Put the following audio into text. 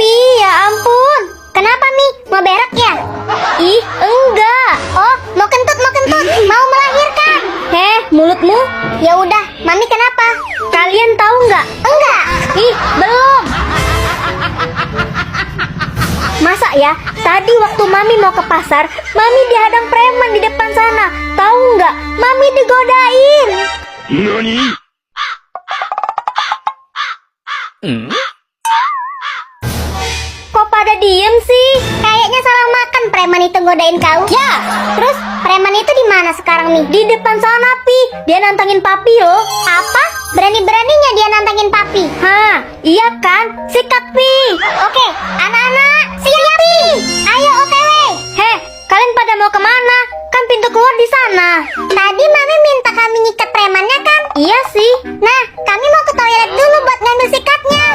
Ih, ya ampun. Kenapa, Mi? Mau berak ya? Ih, enggak. Oh, mau kentut, mau melahirkan. Mulutmu? Ya udah, Mami kenapa? Kalian tahu nggak? Enggak. Ih, belum. Masa ya? Tadi waktu Mami mau ke pasar, Mami dihadang preman di depan sana. Tahu nggak? Mami digodain. NANI? Kok pada diem sih? Kayaknya salah makan preman itu godain kau. Ya. Terus preman itu di mana sekarang, Mi? Di depan sana, Pi. Dia nantangin Papi, yo. Apa? Berani-beraninya dia nantangin Papi? Hah, iya kan? Sikat, Pi. Oke, anak-anak, siap, Pi. Ayo, OTW. Kalian pada mau kemana? Kan pintu keluar di sana. Tadi Mami minta kami nyikat premannya kan? Iya sih. Nah, kami mau ke toilet dulu buat ngambil sikatnya.